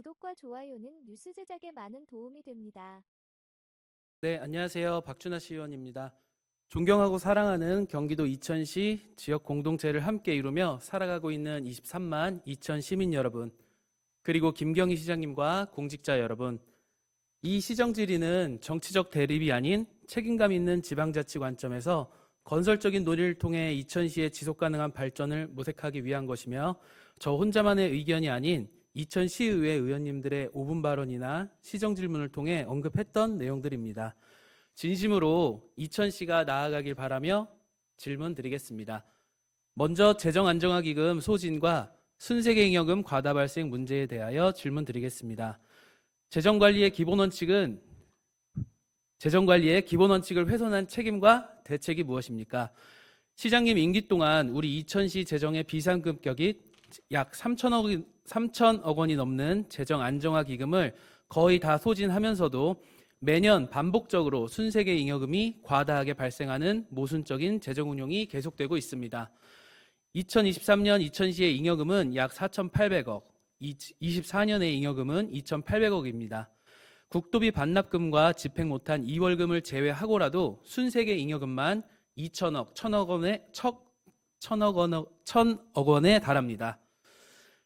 구독과 좋아요는 뉴스 제작에 많은 도움이 됩니다. 네, 안녕하세요. 박준하 시의원입니다. 존경하고 사랑하는 경기도 이천시 지역 공동체를 함께 이루며 살아가고 있는 23만 이천 시민 여러분, 그리고 김경희 시장님과 공직자 여러분, 이 시정 질의는 정치적 대립이 아닌 책임감 있는 지방자치 관점에서 건설적인 논의를 통해 이천시의 지속가능한 발전을 모색하기 위한 것이며, 저 혼자만의 의견이 아닌 이천시의회 의원님들의 5분 발언이나 시정 질문을 통해 언급했던 내용들입니다. 진심으로 이천시가 나아가길 바라며 질문 드리겠습니다. 먼저 재정안정화기금 소진과 순세계잉여금 과다 발생 문제에 대하여 질문 드리겠습니다. 재정관리의 기본 원칙을 훼손한 책임과 대책이 무엇입니까? 시장님 임기 동안 우리 이천시 재정의 비상급격이 약 3천억 원이 넘는 재정안정화기금을 거의 다 소진하면서도 매년 반복적으로 순세계잉여금이 과다하게 발생하는 모순적인 재정운용이 계속되고 있습니다. 2023년 이천시의 잉여금은 약 4,800억, 24년의 잉여금은 2,800억입니다. 국도비 반납금과 집행 못한 2월금을 제외하고라도 순세계 잉여금만 2천억, 1,000억 원에 달합니다.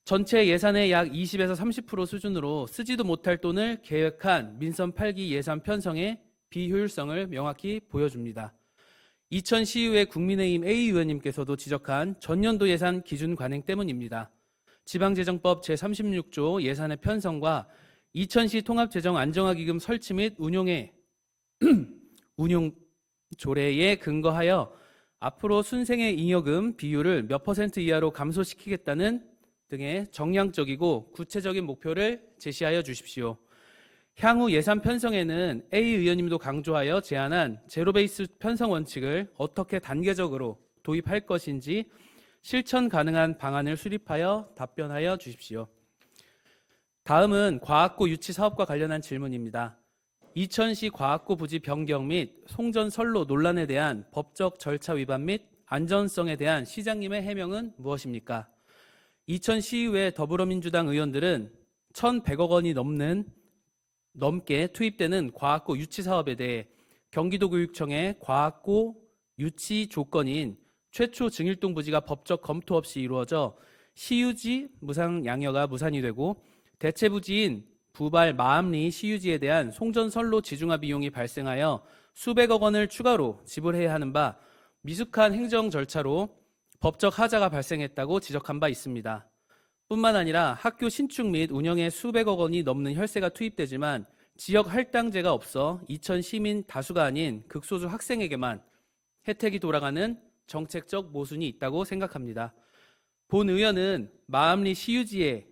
전체 예산의 약 20에서 30% 수준으로 쓰지도 못할 돈을 계획한 민선 8기 예산 편성의 비효율성을 명확히 보여줍니다. 이천시의회 국민의힘 A 의원님께서도 지적한 전년도 예산 기준 관행 때문입니다. 지방재정법 제36조 예산의 편성과 이천시 통합재정안정화기금 설치 및 운용 조례에 근거하여 앞으로 순생의 잉여금 비율을 몇 퍼센트 이하로 감소시키겠다는 등의 정량적이고 구체적인 목표를 제시하여 주십시오. 향후 예산 편성에는 A 의원님도 강조하여 제안한 제로베이스 편성 원칙을 어떻게 단계적으로 도입할 것인지 실천 가능한 방안을 수립하여 답변하여 주십시오. 다음은 과학고 유치 사업과 관련한 질문입니다. 이천시 과학고 부지 변경 및 송전선로 논란에 대한 법적 절차 위반 및 안전성에 대한 시장님의 해명은 무엇입니까? 이천시의회 더불어민주당 의원들은 1,100억 원이 넘게 투입되는 과학고 유치 사업에 대해 경기도교육청의 과학고 유치 조건인 최초 증일동 부지가 법적 검토 없이 이루어져 시유지 무상 양여가 무산이 되고 대체 부지인 부발 마암리 시유지에 대한 송전선로 지중화 비용이 발생하여 수백억 원을 추가로 지불해야 하는 바 미숙한 행정 절차로 법적 하자가 발생했다고 지적한 바 있습니다. 뿐만 아니라 학교 신축 및 운영에 수백억 원이 넘는 혈세가 투입되지만 지역 할당제가 없어 이천 시민 다수가 아닌 극소수 학생에게만 혜택이 돌아가는 정책적 모순이 있다고 생각합니다. 본 의원은 마암리 시유지에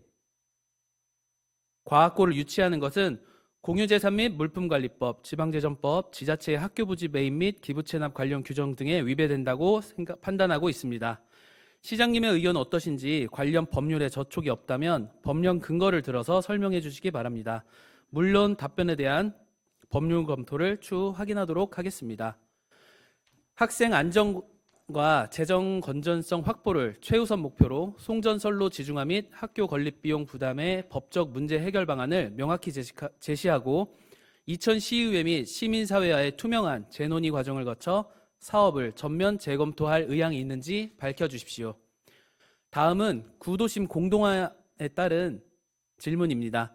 과학고를 유치하는 것은 공유재산 및 물품관리법, 지방재정법, 지자체의 학교부지 매입 및 기부채납 관련 규정 등에 위배된다고 판단하고 있습니다. 시장님의 의견 어떠신지 관련 법률에 저촉이 없다면 법령 근거를 들어서 설명해 주시기 바랍니다. 물론 답변에 대한 법률 검토를 추후 확인하도록 하겠습니다. 학생 안전과 재정 건전성 확보를 최우선 목표로 송전선로 지중화 및 학교 건립비용 부담의 법적 문제 해결 방안을 명확히 제시하고 이천시의회 및 시민사회와의 투명한 재논의 과정을 거쳐 사업을 전면 재검토할 의향이 있는지 밝혀주십시오. 다음은 구도심 공동화에 따른 질문입니다.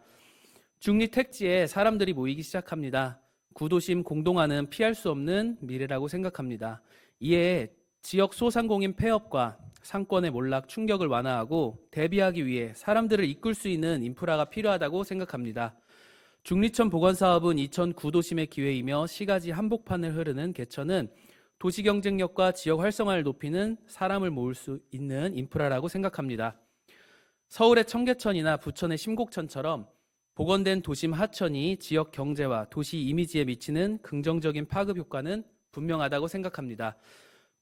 중리 택지에 사람들이 모이기 시작합니다. 구도심 공동화는 피할 수 없는 미래라고 생각합니다. 이에 지역 소상공인 폐업과 상권의 몰락 충격을 완화하고 대비하기 위해 사람들을 이끌 수 있는 인프라가 필요하다고 생각합니다. 중리천 보건사업은 이천 구도심의 기회이며 시가지 한복판을 흐르는 개천은 도시 경쟁력과 지역 활성화를 높이는 사람을 모을 수 있는 인프라라고 생각합니다. 서울의 청계천이나 부천의 심곡천처럼 복원된 도심 하천이 지역 경제와 도시 이미지에 미치는 긍정적인 파급 효과는 분명하다고 생각합니다.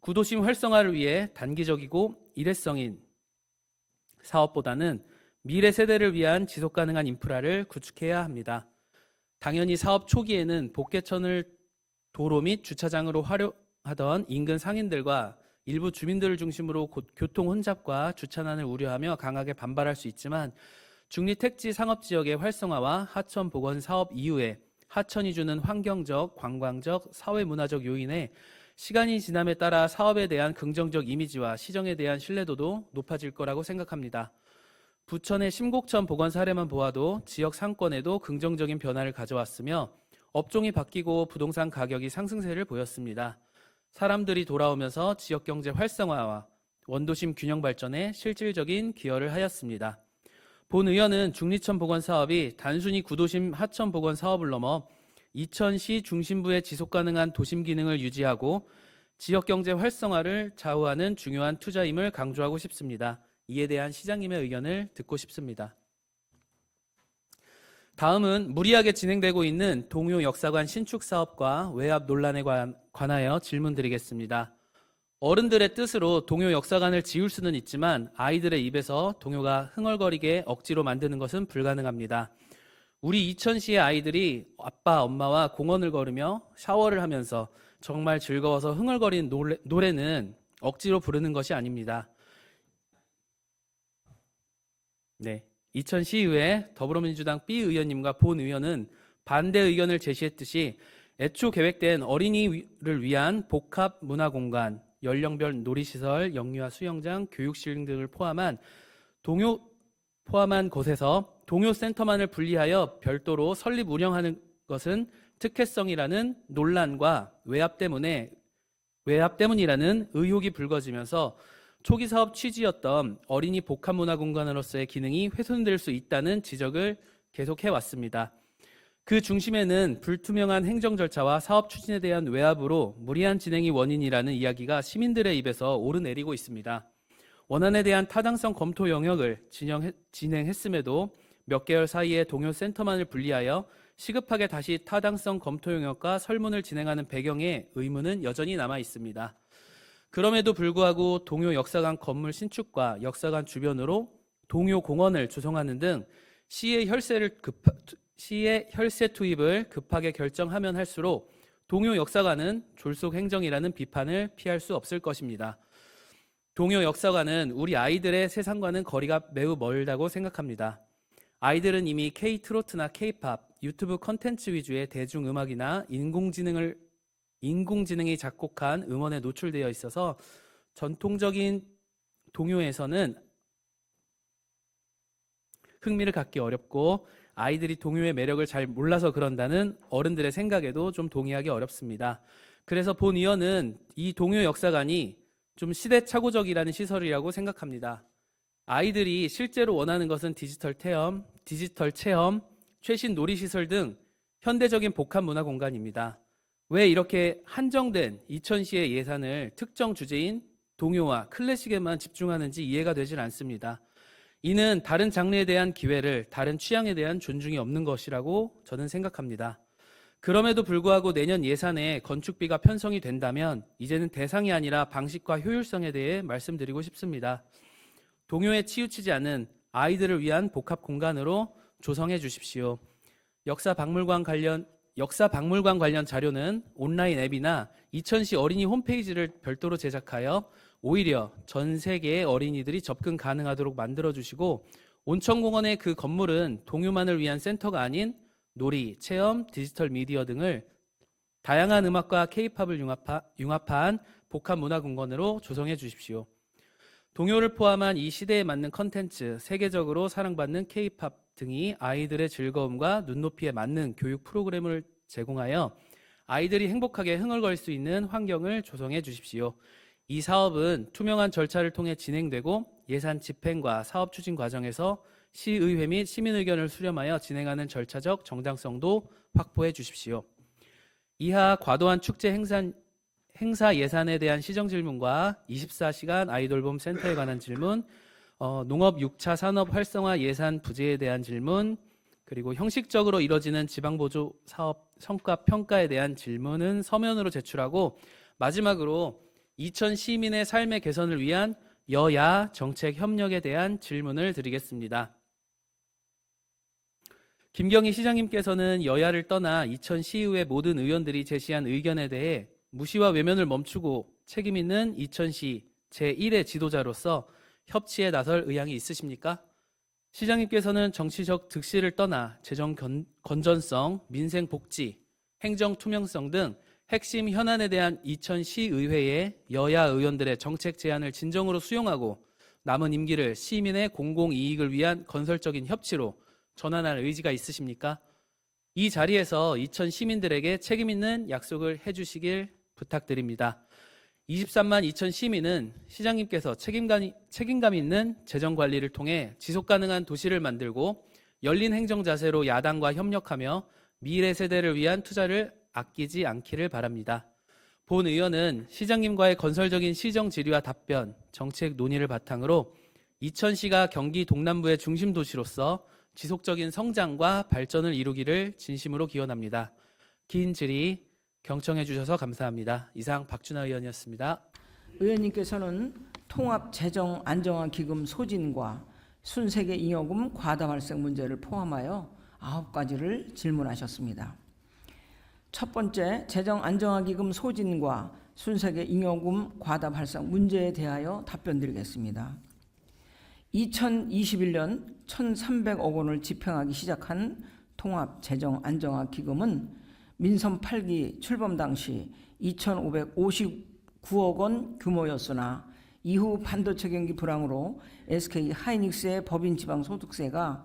구도심 활성화를 위해 단기적이고 일회성인 사업보다는 미래 세대를 위한 지속가능한 인프라를 구축해야 합니다. 당연히 사업 초기에는 복개천을 도로 및 주차장으로 활용하던 인근 상인들과 일부 주민들을 중심으로 교통 혼잡과 주차난을 우려하며 강하게 반발할 수 있지만 중리 택지 상업지역의 활성화와 하천 복원 사업 이후에 하천이 주는 환경적, 관광적, 사회문화적 요인에 시간이 지남에 따라 사업에 대한 긍정적 이미지와 시정에 대한 신뢰도도 높아질 거라고 생각합니다. 부천의 심곡천 복원 사례만 보아도 지역 상권에도 긍정적인 변화를 가져왔으며 업종이 바뀌고 부동산 가격이 상승세를 보였습니다. 사람들이 돌아오면서 지역 경제 활성화와 원도심 균형 발전에 실질적인 기여를 하였습니다. 본 의원은 중리천 복원 사업이 단순히 구도심 하천 복원 사업을 넘어 이천시 중심부의 지속가능한 도심 기능을 유지하고 지역 경제 활성화를 좌우하는 중요한 투자임을 강조하고 싶습니다. 이에 대한 시장님의 의견을 듣고 싶습니다. 다음은 무리하게 진행되고 있는 동요 역사관 신축 사업과 외압 논란에 관하여 질문드리겠습니다. 어른들의 뜻으로 동요 역사관을 지을 수는 있지만 아이들의 입에서 동요가 흥얼거리게 억지로 만드는 것은 불가능합니다. 우리 이천시의 아이들이 아빠, 엄마와 공원을 걸으며 샤워를 하면서 정말 즐거워서 흥얼거리는 노래는 억지로 부르는 것이 아닙니다. 네, 이천시의회 더불어민주당 B 의원님과 본 의원은 반대 의견을 제시했듯이 애초 계획된 어린이를 위한 복합 문화공간, 연령별 놀이시설, 영유아 수영장, 교육실 등을 포함한 곳에서 동요센터만을 분리하여 별도로 설립 운영하는 것은 특혜성이라는 논란과 외압 때문이라는 의혹이 불거지면서 초기 사업 취지였던 어린이 복합문화공간으로서의 기능이 훼손될 수 있다는 지적을 계속해왔습니다. 그 중심에는 불투명한 행정 절차와 사업 추진에 대한 외압으로 무리한 진행이 원인이라는 이야기가 시민들의 입에서 오르내리고 있습니다. 원안에 대한 타당성 검토 영역을 진행했음에도 몇 개월 사이에 동요센터만을 분리하여 시급하게 다시 타당성 검토 영역과 설문을 진행하는 배경에 의문은 여전히 남아 있습니다. 그럼에도 불구하고 동요 역사관 건물 신축과 역사관 주변으로 동요 공원을 조성하는 등 시의 혈세 투입을 급하게 결정하면 할수록 동요 역사관은 졸속 행정이라는 비판을 피할 수 없을 것입니다. 동요 역사관은 우리 아이들의 세상과는 거리가 매우 멀다고 생각합니다. 아이들은 이미 K-트로트나 K-팝, 유튜브 컨텐츠 위주의 대중음악이나 인공지능이 작곡한 음원에 노출되어 있어서 전통적인 동요에서는 흥미를 갖기 어렵고 아이들이 동요의 매력을 잘 몰라서 그런다는 어른들의 생각에도 좀 동의하기 어렵습니다. 그래서 본 의원은 이 동요 역사관이 좀 시대착오적이라는 시설이라고 생각합니다. 아이들이 실제로 원하는 것은 디지털 체험, 최신 놀이시설 등 현대적인 복합 문화 공간입니다. 왜 이렇게 한정된 이천시의 예산을 특정 주제인 동요와 클래식에만 집중하는지 이해가 되질 않습니다. 이는 다른 장르에 대한 기회를, 다른 취향에 대한 존중이 없는 것이라고 저는 생각합니다. 그럼에도 불구하고 내년 예산에 건축비가 편성이 된다면 이제는 대상이 아니라 방식과 효율성에 대해 말씀드리고 싶습니다. 동요에 치우치지 않은 아이들을 위한 복합 공간으로 조성해 주십시오. 역사 박물관 관련 자료는 온라인 앱이나 이천시 어린이 홈페이지를 별도로 제작하여 오히려 전 세계의 어린이들이 접근 가능하도록 만들어주시고 온천공원의 그 건물은 동요만을 위한 센터가 아닌 놀이, 체험, 디지털 미디어 등을 다양한 음악과 K-팝을 융합한 복합 문화공간으로 조성해 주십시오. 동요를 포함한 이 시대에 맞는 컨텐츠, 세계적으로 사랑받는 K-팝 등이 아이들의 즐거움과 눈높이에 맞는 교육 프로그램을 제공하여 아이들이 행복하게 흥얼거릴 수 있는 환경을 조성해 주십시오. 이 사업은 투명한 절차를 통해 진행되고 예산 집행과 사업 추진 과정에서 시의회 및 시민 의견을 수렴하여 진행하는 절차적 정당성도 확보해 주십시오. 이하 과도한 축제 행사 예산에 대한 시정 질문과 24시간 아이돌봄 센터에 관한 질문, 농업 6차 산업 활성화 예산 부재에 대한 질문, 그리고 형식적으로 이뤄지는 지방보조 사업 성과 평가에 대한 질문은 서면으로 제출하고 마지막으로 이천 시민의 삶의 개선을 위한 여야 정책 협력에 대한 질문을 드리겠습니다. 김경희 시장님께서는 여야를 떠나 이천시의회 모든 의원들이 제시한 의견에 대해 무시와 외면을 멈추고 책임 있는 이천시 제1의 지도자로서 협치에 나설 의향이 있으십니까? 시장님께서는 정치적 득실을 떠나 재정 건전성, 민생 복지, 행정 투명성 등 핵심 현안에 대한 이천시의회의 여야 의원들의 정책 제안을 진정으로 수용하고 남은 임기를 시민의 공공이익을 위한 건설적인 협치로 전환할 의지가 있으십니까? 이 자리에서 이천 시민들에게 책임 있는 약속을 해주시길 부탁드립니다. 23만 2천 시민은 시장님께서 책임감 있는 재정 관리를 통해 지속 가능한 도시를 만들고 열린 행정 자세로 야당과 협력하며 미래 세대를 위한 투자를 아끼지 않기를 바랍니다. 본 의원은 시장님과의 건설적인 시정 질의와 답변, 정책 논의를 바탕으로 이천시가 경기 동남부의 중심 도시로서 지속적인 성장과 발전을 이루기를 진심으로 기원합니다. 긴 질의 경청해 주셔서 감사합니다. 이상 박준하 의원이었습니다. 의원님께서는 통합재정안정화기금 소진과 순세계 잉여금 과다 발생 문제를 포함하여 9가지를 질문하셨습니다. 첫 번째, 재정안정화기금 소진과 순세계 잉여금 과다 발생 문제에 대하여 답변드리겠습니다. 2021년 1,300억 원을 집행하기 시작한 통합재정안정화기금은 민선 8기 출범 당시 2,559억 원 규모였으나 이후 반도체 경기 불황으로 SK 하이닉스의 법인 지방 소득세가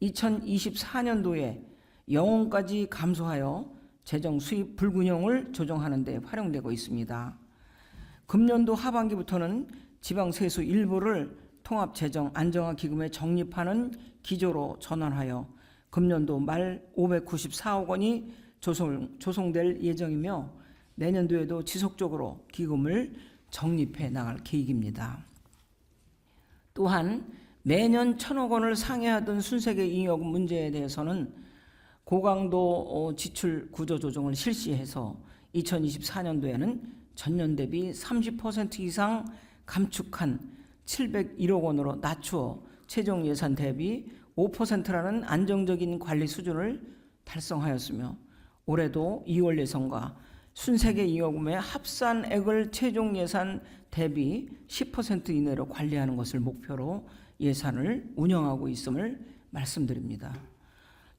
2024년도에 0원까지 감소하여 재정 수입 불균형을 조정하는 데 활용되고 있습니다. 금년도 하반기부터는 지방 세수 일부를 통합재정안정화기금에 적립하는 기조로 전환하여 금년도 말 594억 원이 조성될 예정이며 내년도에도 지속적으로 기금을 적립해 나갈 계획입니다. 또한 매년 1,000억 원을 상회하던 순세계 잉여금 문제에 대해서는 고강도 지출 구조 조정을 실시해서 2024년도에는 전년 대비 30% 이상 감축한 701억 원으로 낮추어 최종 예산 대비 5%라는 안정적인 관리 수준을 달성하였으며 올해도 2월 예산과 순세계 잉여금의 합산액을 최종 예산 대비 10% 이내로 관리하는 것을 목표로 예산을 운영하고 있음을 말씀드립니다.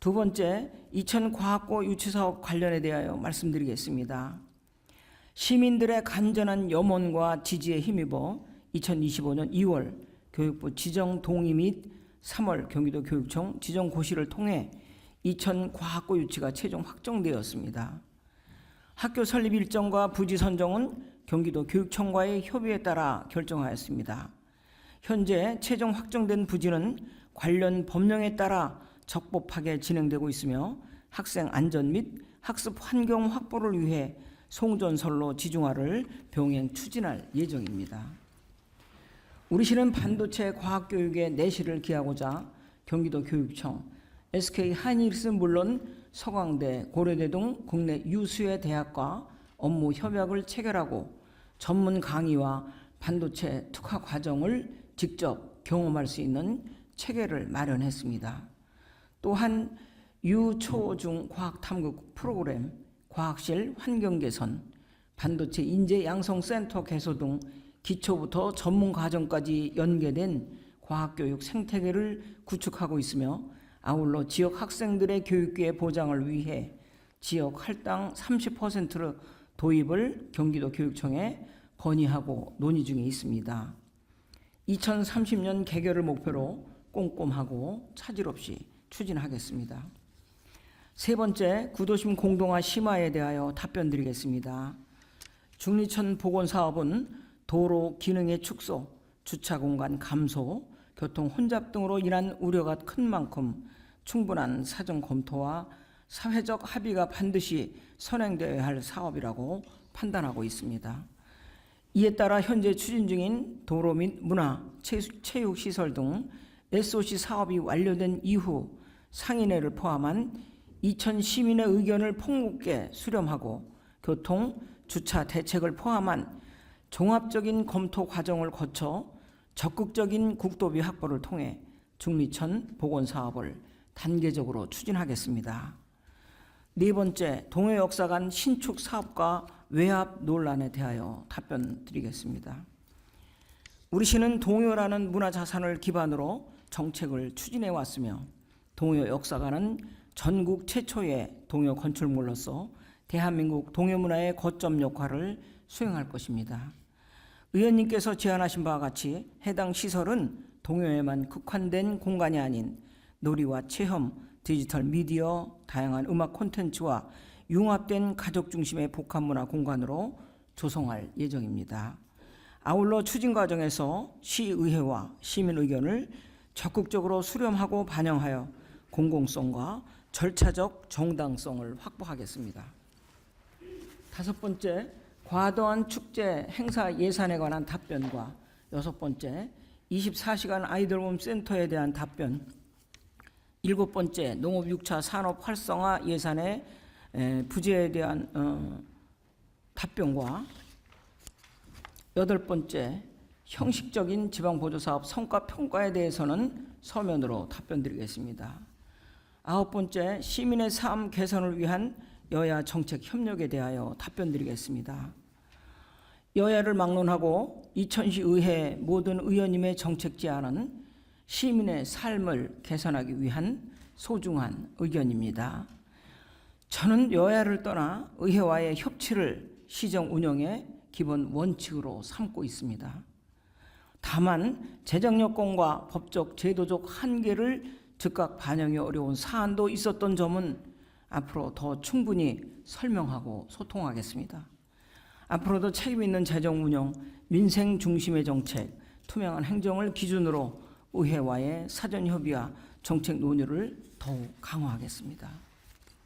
두 번째, 이천과학고 유치사업 관련에 대하여 말씀드리겠습니다. 시민들의 간절한 염원과 지지에 힘입어 2025년 2월 교육부 지정 동의 및 3월 경기도 교육청 지정 고시를 통해 이천과학고 유치가 최종 확정되었습니다. 학교 설립 일정과 부지 선정은 경기도 교육청과의 협의에 따라 결정하였습니다. 현재 최종 확정된 부지는 관련 법령에 따라 적법하게 진행되고 있으며 학생 안전 및 학습 환경 확보를 위해 송전선로 지중화를 병행 추진할 예정입니다. 우리 시는 반도체 과학교육의 내실을 기하고자 경기도 교육청, SK 하이닉스는 물론 서강대, 고려대 등 국내 유수의 대학과 업무 협약을 체결하고 전문 강의와 반도체 특화 과정을 직접 경험할 수 있는 체계를 마련했습니다. 또한 유초중 과학탐구 프로그램, 과학실 환경 개선, 반도체 인재 양성센터 개소 등 기초부터 전문 과정까지 연계된 과학교육 생태계를 구축하고 있으며 아울러 지역 학생들의 교육기회 보장을 위해 지역 할당 30% 도입을 경기도 교육청에 건의하고 논의 중에 있습니다. 2030년 개교를 목표로 꼼꼼하고 차질 없이 추진하겠습니다. 세 번째, 구도심 공동화 심화에 대하여 답변드리겠습니다. 중리천 보건사업은 도로 기능의 축소, 주차공간 감소, 교통 혼잡 등으로 인한 우려가 큰 만큼 충분한 사정 검토와 사회적 합의가 반드시 선행되어야 할 사업이라고 판단하고 있습니다. 이에 따라 현재 추진 중인 도로 및 문화, 체육시설 등 SOC 사업이 완료된 이후 상인회를 포함한 2천 시민의 의견을 폭넓게 수렴하고 교통, 주차 대책을 포함한 종합적인 검토 과정을 거쳐 적극적인 국도비 확보를 통해 중리천 보건사업을 단계적으로 추진하겠습니다. 네 번째, 동해역사관 신축 사업과 외압 논란에 대하여 답변드리겠습니다. 우리 시는 동요라는 문화자산을 기반으로 정책을 추진해 왔으며 동요 역사가는 전국 최초의 동요 건축물로서 대한민국 동요 문화의 거점 역할을 수행할 것입니다. 의원님께서 제안하신 바와 같이 해당 시설은 동요에만 국한된 공간이 아닌 놀이와 체험, 디지털 미디어, 다양한 음악 콘텐츠와 융합된 가족 중심의 복합문화 공간으로 조성할 예정입니다. 아울러 추진 과정에서 시의회와 시민 의견을 적극적으로 수렴하고 반영하여 공공성과 절차적 정당성을 확보하겠습니다. 5번째, 과도한 축제 행사 예산에 관한 답변과 6번째, 24시간 아이돌봄 센터에 대한 답변, 7번째, 농업 6차 산업 활성화 예산의 부재에 대한 답변과 8번째, 형식적인 지방보조사업 성과평가에 대해서는 서면으로 답변드리겠습니다. 9번째, 시민의 삶 개선을 위한 여야 정책 협력에 대하여 답변드리겠습니다. 여야를 막론하고 이천시 의회 모든 의원님의 정책 제안은 시민의 삶을 개선하기 위한 소중한 의견입니다. 저는 여야를 떠나 의회와의 협치를 시정 운영의 기본 원칙으로 삼고 있습니다. 다만 재정 여건과 법적 제도적 한계를 즉각 반영이 어려운 사안도 있었던 점은 앞으로 더 충분히 설명하고 소통하겠습니다. 앞으로도 책임 있는 재정 운영, 민생 중심의 정책, 투명한 행정을 기준으로 의회와의 사전 협의와 정책 논의를 더욱 강화하겠습니다.